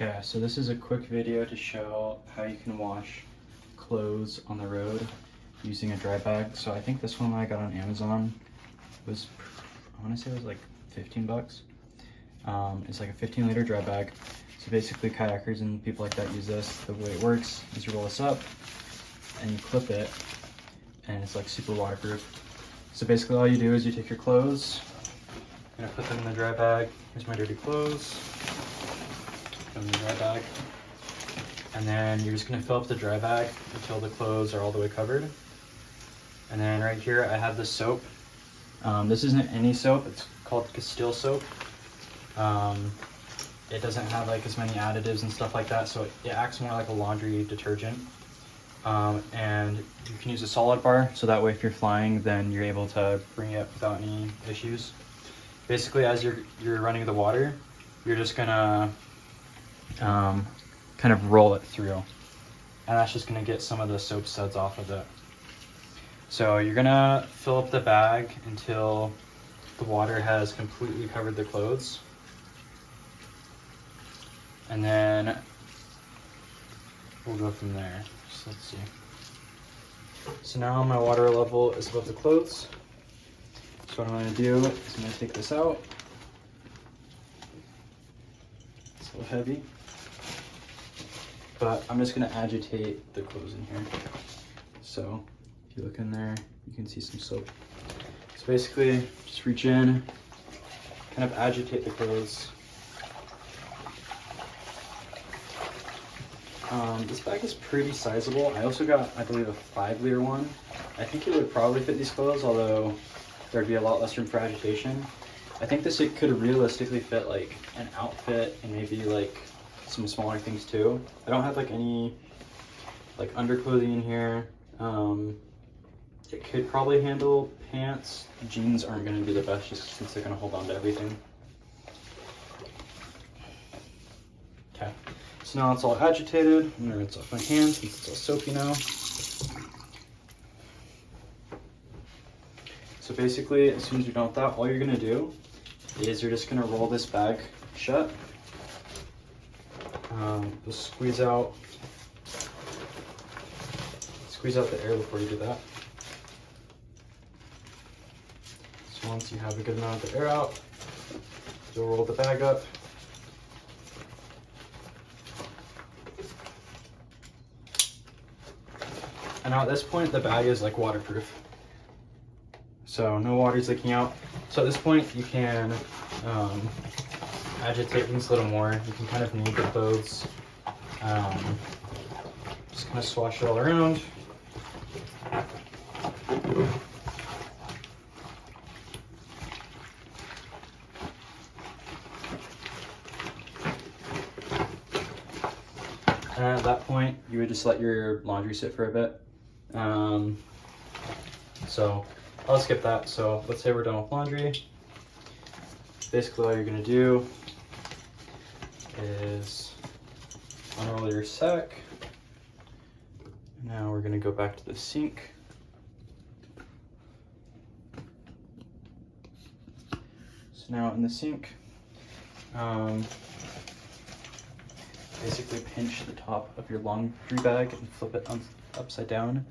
Okay, so this is a quick video to show how you can wash clothes on the road using a dry bag. So I think this one I got on Amazon was, I want to say it was like 15 bucks. It's like a 15-liter dry bag. So basically kayakers and people like that use this. The way it works is you roll this up and you clip it, and it's like super waterproof. So basically all you do is you take your clothes, you're gonna put them in the dry bag. Here's my dirty clothes. Put them in the dry bag. And then you're just gonna fill up the dry bag until the clothes are all the way covered. And then right here I have this soap. This isn't any soap, it's called Castile soap. It doesn't have like as many additives and stuff like that, so it acts more like a laundry detergent. And you can use a solid bar, so that way if you're flying, then you're able to bring it without any issues. Basically, as you're running the water, you're just gonna kind of roll it through, and that's just gonna get some of the soap suds off of it. So you're gonna fill up the bag until the water has completely covered the clothes. And then we'll go from there. So let's see. So now my water level is above the clothes. So what I'm gonna do is I'm gonna take this out. It's a little heavy, but I'm just gonna agitate the clothes in here. So if you look in there, you can see some soap. So basically, just reach in, kind of agitate the clothes. This bag is pretty sizable. I also got, I believe, a 5-liter one. I think it would probably fit these clothes, although there'd be a lot less room for agitation. I think this could realistically fit like an outfit and maybe like some smaller things too. I don't have like any like underclothing in here. It could probably handle pants. Jeans aren't going to be the best just since they're going to hold on to everything. Okay. So now it's all agitated. I'm gonna rinse off my hands since it's all soapy now. So basically, as soon as you're done with that, all you're gonna do is you're just gonna roll this bag shut. Just squeeze out the air before you do that. So once you have a good amount of the air out, you'll roll the bag up. And now at this point, the bag is like waterproof. So no water's leaking out. So at this point, you can agitate things a little more. You can kind of knead the clothes. Just kind of swash it all around. And at that point, you would just let your laundry sit for a bit. So I'll skip that. So let's say we're done with laundry. Basically all you're gonna do is unroll your sack. Now we're gonna go back to the sink. So now in the sink, basically pinch the top of your laundry bag and flip it upside down, and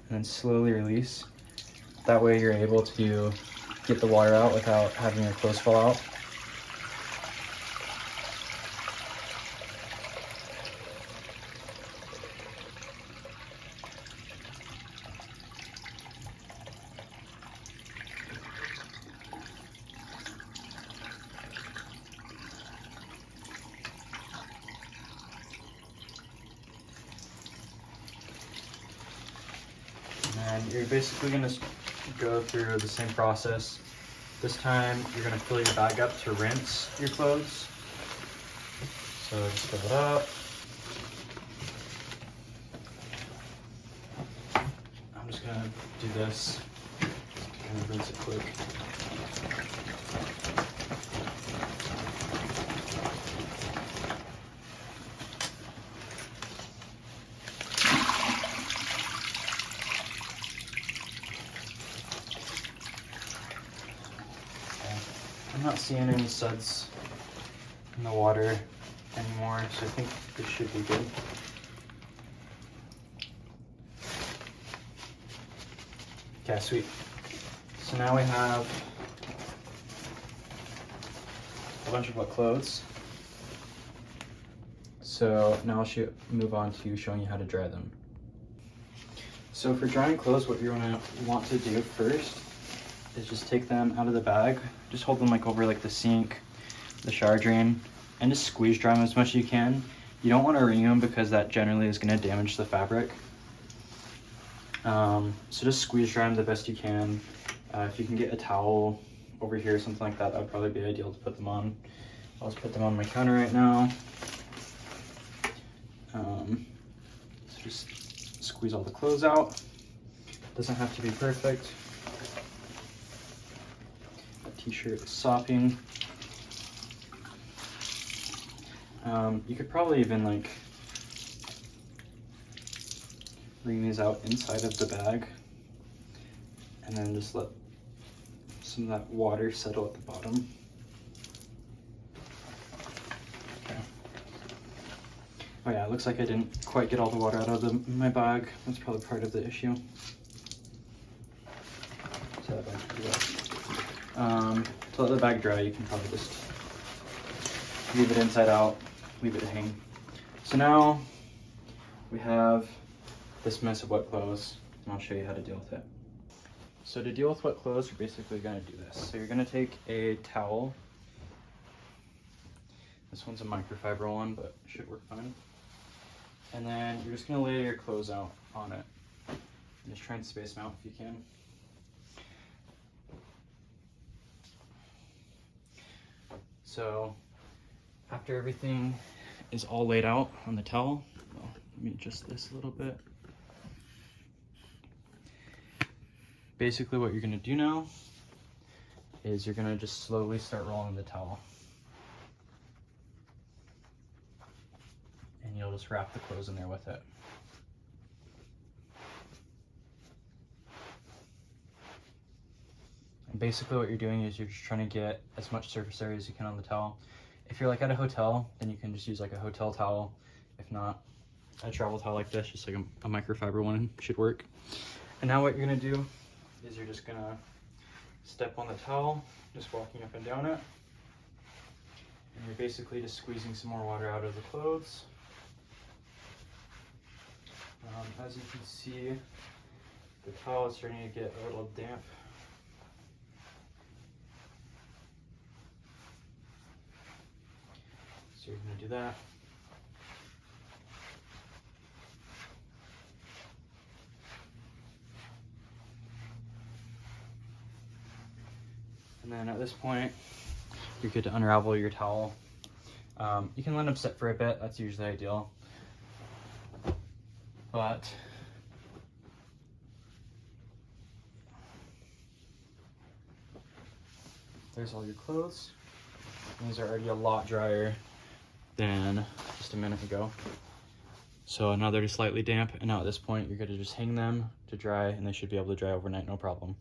then slowly release. That way you're able to get the water out without having your clothes fall out. And you're basically going to go through the same process. This time you're going to fill your bag up to rinse your clothes. So just fill it up. I'm just going to do this, kind of rinse it quick. I'm not seeing any suds in the water. anymore, so I think this should be good. Okay, sweet. So now we have a bunch of wet clothes. So now I'll move on to showing you how to dry them. So for drying clothes, what you're gonna want to do first is just take them out of the bag. Just hold them like over like the sink, the shower drain, and just squeeze dry them as much as you can. You don't want to wring them because that generally is gonna damage the fabric. So just squeeze dry them the best you can. If you can get a towel over here or something like that, that would probably be ideal to put them on. I'll just put them on my counter right now. So just squeeze all the clothes out. Doesn't have to be perfect. That t-shirt is sopping. You could probably even like wring these out inside of the bag and then just let some of that water settle at the bottom. Okay. Oh yeah, it looks like I didn't quite get all the water out of my bag. That's probably part of the issue. So that bag's pretty wet. To let the bag dry, you can probably just leave it inside out, leave it to hang. So now we have this mess of wet clothes, and I'll show you how to deal with it. So to deal with wet clothes, you're basically gonna do this. So you're gonna take a towel. This one's a microfiber one, but it should work fine. And then you're just gonna lay your clothes out on it. And just try and space them out if you can. So after everything is all laid out on the towel, well, let me adjust this a little bit. Basically what you're gonna do now is you're gonna just slowly start rolling the towel. And you'll just wrap the clothes in there with it. And basically what you're doing is you're just trying to get as much surface area as you can on the towel. If you're like at a hotel, then you can just use like a hotel towel. If not, a travel towel like this, just like a microfiber one should work. And now what you're gonna do is you're just gonna step on the towel, just walking up and down it. And you're basically just squeezing some more water out of the clothes. As you can see, the towel is starting to get a little damp. So you're gonna do that. And then at this point, you're good to unravel your towel. You can let them sit for a bit, that's usually ideal. But there's all your clothes. These are already a lot drier than just a minute ago. So now they're just slightly damp, and now at this point, you're gonna just hang them to dry, and they should be able to dry overnight, no problem.